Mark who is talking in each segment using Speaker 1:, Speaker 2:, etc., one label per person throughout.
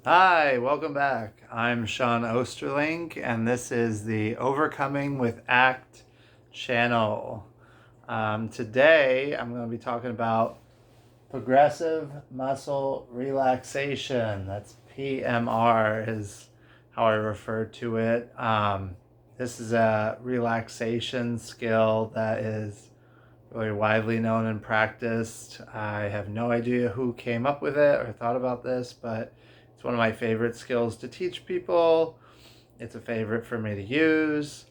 Speaker 1: Hi, welcome back. I'm Sean Osterling, and this is the Overcoming with ACT channel. Today, I'm going to be talking about Progressive Muscle Relaxation. That's PMR, is how I refer to it. This is a relaxation skill that is really widely known and practiced. I have no idea who came up with it or thought about this, but it's one of my favorite skills to teach people. It's a favorite for me to use.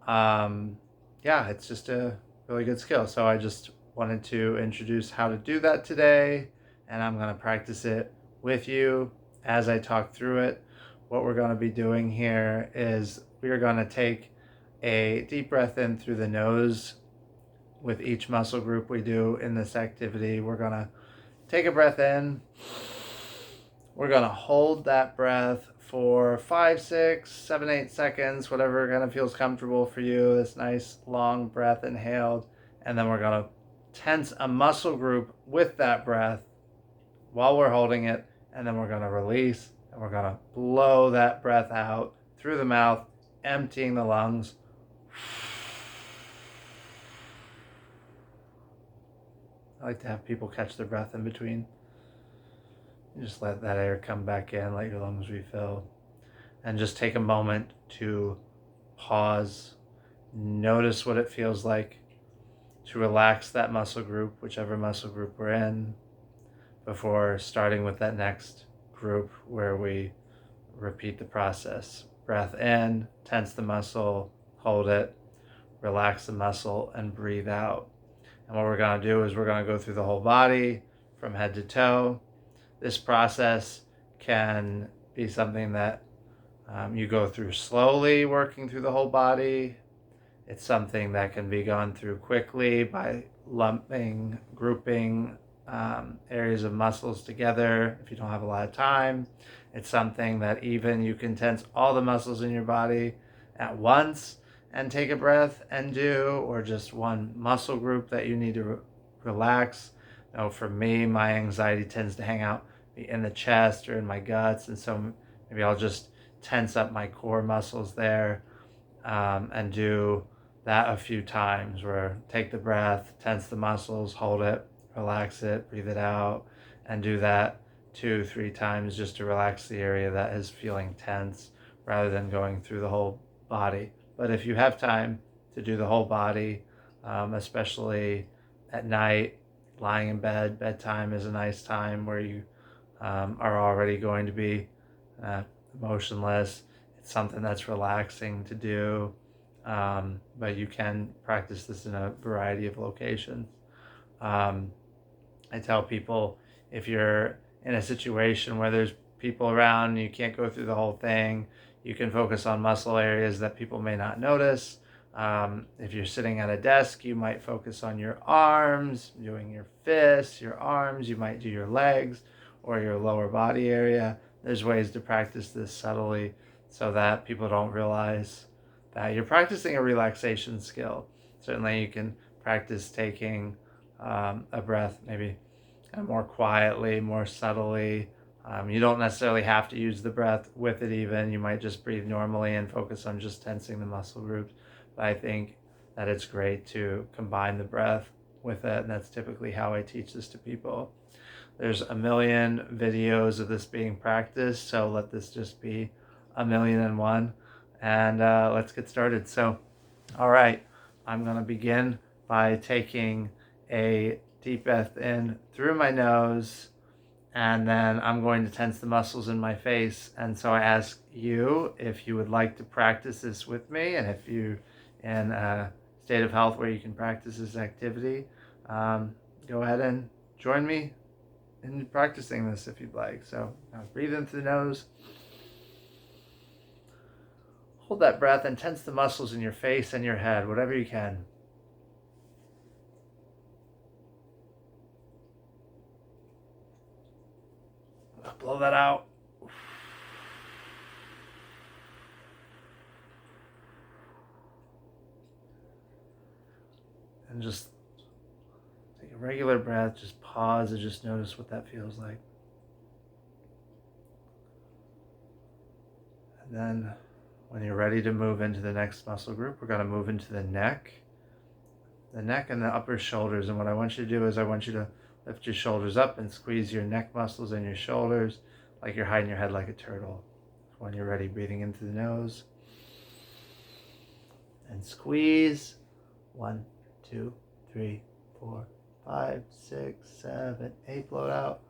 Speaker 1: Um, yeah, it's just a really good skill. So I just wanted to introduce how to do that today, and I'm going to practice it with you as I talk through it. What we're going to be doing here is we are going to take a deep breath in through the nose with each muscle group we do in this activity. We're going to take a breath in. We're going to hold that breath for 5, 6, 7, 8 seconds, whatever kind of feels comfortable for you. This nice long breath inhaled. And then we're going to tense a muscle group with that breath while we're holding it. And then we're going to release and we're going to blow that breath out through the mouth, emptying the lungs. I like to have people catch their breath in between. You just let that air come back in, let your lungs refill, and just take a moment to pause. Notice what it feels like to relax that muscle group, whichever muscle group we're in, before starting with that next group where we repeat the process. Breath in, tense the muscle, hold it, relax the muscle, and breathe out. And what we're going to do is we're going to go through the whole body from head to toe. This process can be something that you go through slowly, working through the whole body. It's something that can be gone through quickly by lumping, grouping areas of muscles together if you don't have a lot of time. It's something that even you can tense all the muscles in your body at once and take a breath and do, or just one muscle group that you need to relax. Now, for me, my anxiety tends to hang out in the chest or in my guts, and so maybe I'll just tense up my core muscles there and do that a few times, where take the breath, tense the muscles, hold it, relax it, breathe it out, and do that 2, 3 times just to relax the area that is feeling tense rather than going through the whole body. But if you have time to do the whole body, especially at night, lying in bed, bedtime is a nice time where you are already going to be uh, emotionless. It's something that's relaxing to do, but you can practice this in a variety of locations. Um, I tell people, if you're in a situation where there's people around and you can't go through the whole thing, you can focus on muscle areas that people may not notice. If you're sitting at a desk, you might focus on your arms, doing your fists, your arms. You might do your legs or your lower body area. There's ways to practice this subtly so that people don't realize that you're practicing a relaxation skill. Certainly, you can practice taking a breath maybe more quietly, more subtly. You don't necessarily have to use the breath with it even. You might just breathe normally and focus on just tensing the muscle groups. But I think that it's great to combine the breath with it, and that's typically how I teach this to people. There's a million videos of this being practiced, so let this just be 1,000,001, and let's get started. So, all right, I'm going to begin by taking a deep breath in through my nose, and then I'm going to tense the muscles in my face. And so I ask you if you would like to practice this with me, and if you're in a state of health where you can practice this activity, go ahead and join me in practicing this if you'd like. So breathe in through the nose, hold that breath, and tense the muscles in your face and your head, whatever you can. Blow that out. And just take a regular breath, just pause and just notice what that feels like. And then when you're ready to move into the next muscle group, we're going to move into the neck and the upper shoulders. And what I want you to do is I want you to lift your shoulders up and squeeze your neck muscles and your shoulders like you're hiding your head like a turtle. When you're ready, breathing into the nose and squeeze. 1, 2, 3, 4, 5, 6, 7, 8. Blow it out.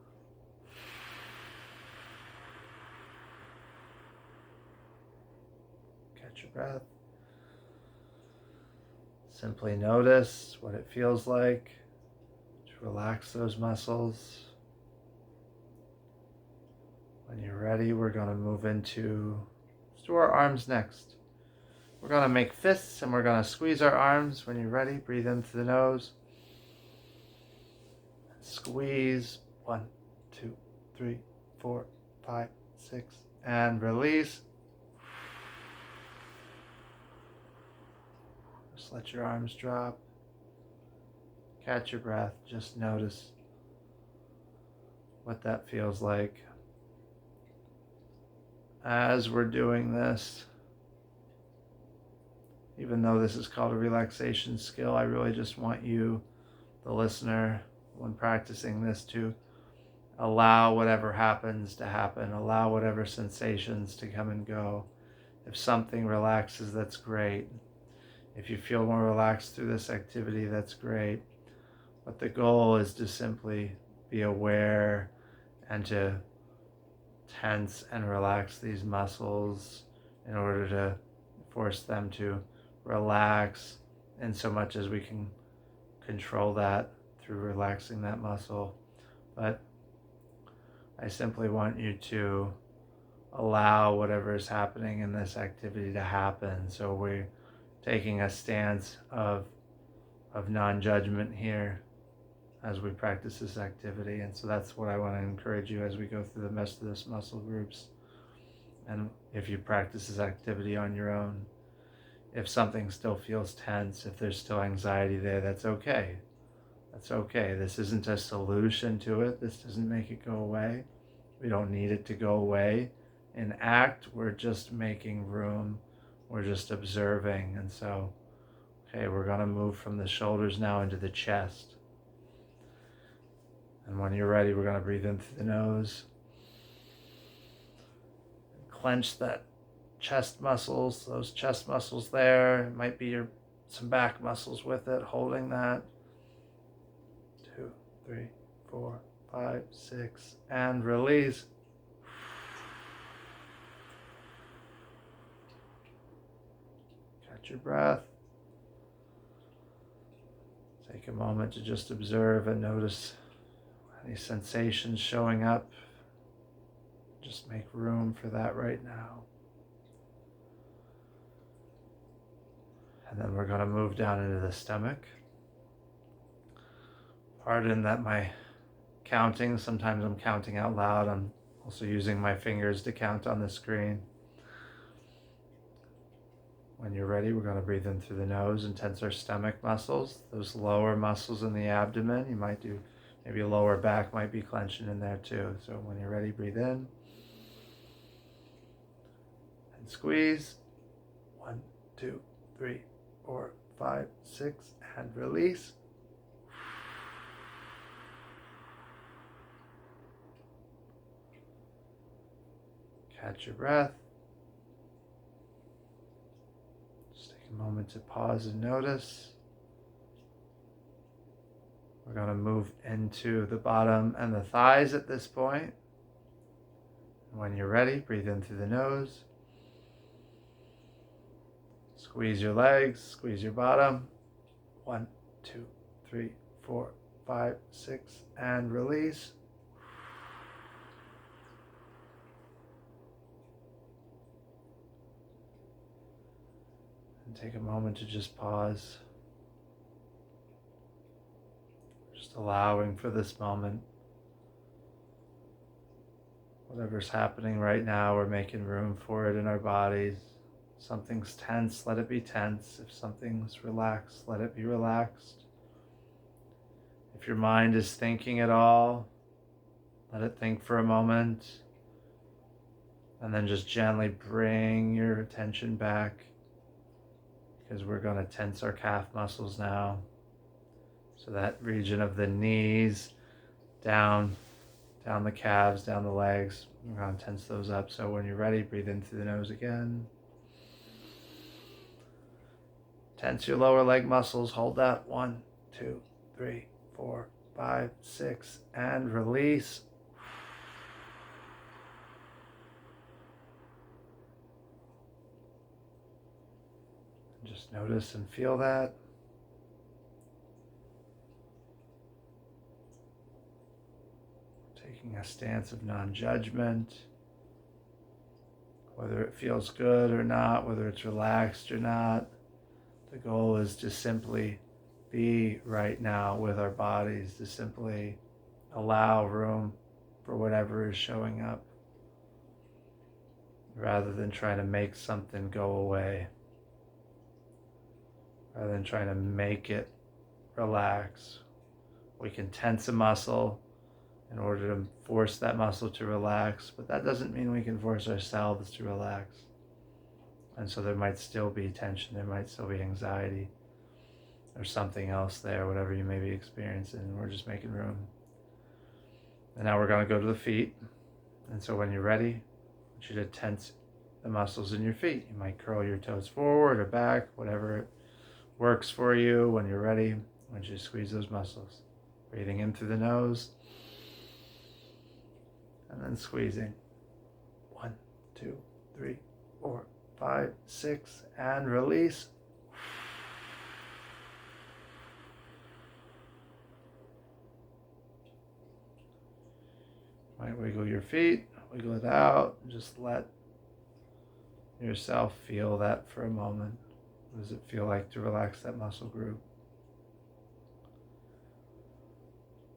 Speaker 1: Catch your breath. Simply notice what it feels like to relax those muscles. When you're ready, we're going to move into, let's do our arms next. We're going to make fists and we're going to squeeze our arms. When you're ready, breathe in through the nose. Squeeze. 1, 2, 3, 4, 5, 6, and release. Just let your arms drop. Catch your breath. Just notice what that feels like. As we're doing this, even though this is called a relaxation skill, I really just want you, the listener, when practicing this, to allow whatever happens to happen. Allow whatever sensations to come and go. If something relaxes, that's great. If you feel more relaxed through this activity, that's great. But the goal is to simply be aware and to tense and relax these muscles in order to force them to relax in so much as we can control that through relaxing that muscle. But I simply want you to allow whatever is happening in this activity to happen. So we're taking a stance of non-judgment here as we practice this activity. And so that's what I want to encourage you as we go through the rest of this muscle groups. And if you practice this activity on your own, if something still feels tense, if there's still anxiety there, that's okay. That's okay. This isn't a solution to it. This doesn't make it go away. We don't need it to go away. In ACT, we're just making room. We're just observing. And so, okay, we're going to move from the shoulders now into the chest. And when you're ready, we're going to breathe in through the nose. Clench that chest muscles, those chest muscles there. It might be some back muscles with it, holding that. 2, 3, 4, 5, 6, and release. Catch your breath. Take a moment to just observe and notice any sensations showing up. Just make room for that right now. And then we're going to move down into the stomach. Pardon that my counting, sometimes I'm counting out loud. I'm also using my fingers to count on the screen. When you're ready, we're going to breathe in through the nose and tense our stomach muscles. Those lower muscles in the abdomen, you might do, maybe your lower back might be clenching in there too. So when you're ready, breathe in. And squeeze. 1, 2, 3, 4, 5, 6, and release. Catch your breath. Just take a moment to pause and notice. We're going to move into the bottom and the thighs at this point. When you're ready, breathe in through the nose. Squeeze your legs, squeeze your bottom. 1, 2, 3, 4, 5, 6, and release. And take a moment to just pause. Just allowing for this moment. Whatever's happening right now, we're making room for it in our bodies. If something's tense, let it be tense. If something's relaxed, let it be relaxed. If your mind is thinking at all, let it think for a moment. And then just gently bring your attention back, because we're going to tense our calf muscles now. So that region of the knees, down the calves, down the legs, we're going to tense those up. So when you're ready, breathe in through the nose again. Tense your lower leg muscles. Hold that. 1, 2, 3, 4, 5, 6, and release. Just notice and feel that. Taking a stance of non-judgment, whether it feels good or not, whether it's relaxed or not. The goal is to simply be right now with our bodies, to simply allow room for whatever is showing up, rather than trying to make something go away, rather than trying to make it relax. We can tense a muscle in order to force that muscle to relax, but that doesn't mean we can force ourselves to relax. And so there might still be tension, there might still be anxiety, or something else there, whatever you may be experiencing. We're just making room. And now we're going to go to the feet. And so when you're ready, I want you to tense the muscles in your feet. You might curl your toes forward or back, whatever works for you. When you're ready, I want you to squeeze those muscles. Breathing in through the nose, and then squeezing. 1, 2, 3, 4, 5, 6, and release. Might wiggle your feet, wiggle it out, just let yourself feel that for a moment. What does it feel like to relax that muscle group?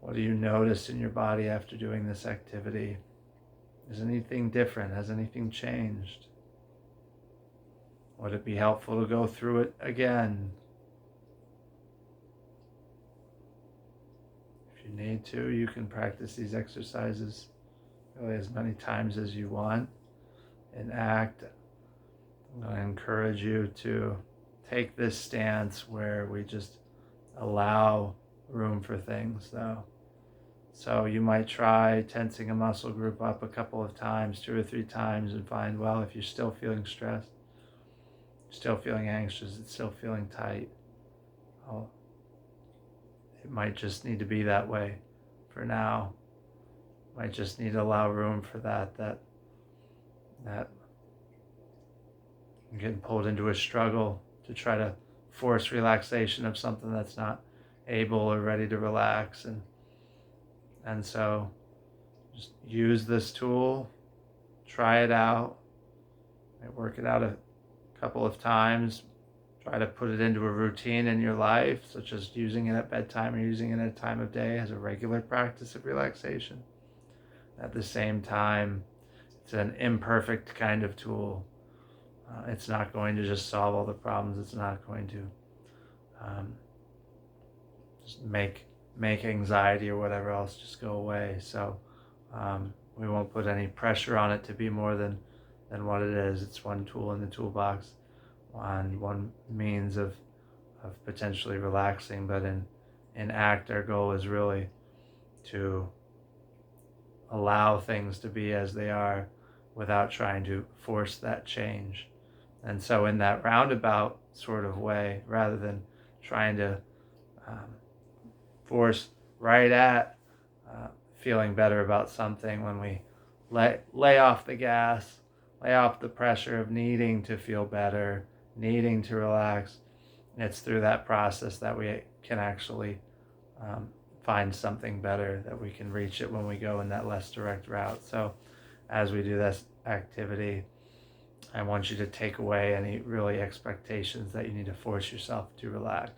Speaker 1: What do you notice in your body after doing this activity? Is anything different? Has anything changed? Would it be helpful to go through it again? If you need to, you can practice these exercises really as many times as you want. In ACT, I'm going to encourage you to take this stance where we just allow room for things, though. So you might try tensing a muscle group up a couple of times, 2 or 3 times, and find, well, if you're still feeling stressed, still feeling anxious, it's still feeling tight, well, it might just need to be that way for now. Might just need to allow room for that I'm getting pulled into a struggle to try to force relaxation of something that's not able or ready to relax. And so just use this tool, try it out, work it out a couple of times, try to put it into a routine in your life, such as using it at bedtime or using it at a time of day as a regular practice of relaxation. At the same time, it's an imperfect kind of tool. It's not going to just solve all the problems. It's not going to just make anxiety or whatever else just go away. So we won't put any pressure on it to be more than what it is. It's one tool in the toolbox, one means of potentially relaxing. But in ACT, our goal is really to allow things to be as they are without trying to force that change. And so in that roundabout sort of way, rather than trying to force right at feeling better about something, when we lay off the gas, lay off the pressure of needing to feel better, needing to relax, it's through that process that we can actually find something better, that we can reach it when we go in that less direct route. So as we do this activity, I want you to take away any really expectations that you need to force yourself to relax.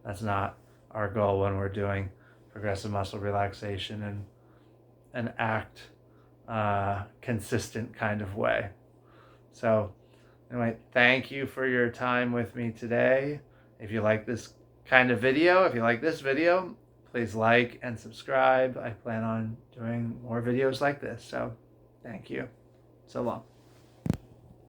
Speaker 1: That's not our goal when we're doing progressive muscle relaxation and an ACT consistent kind of way. So anyway, thank you for your time with me today. If you like this kind of video, if you like this video, please like and subscribe. I plan on doing more videos like this. So thank you. So long.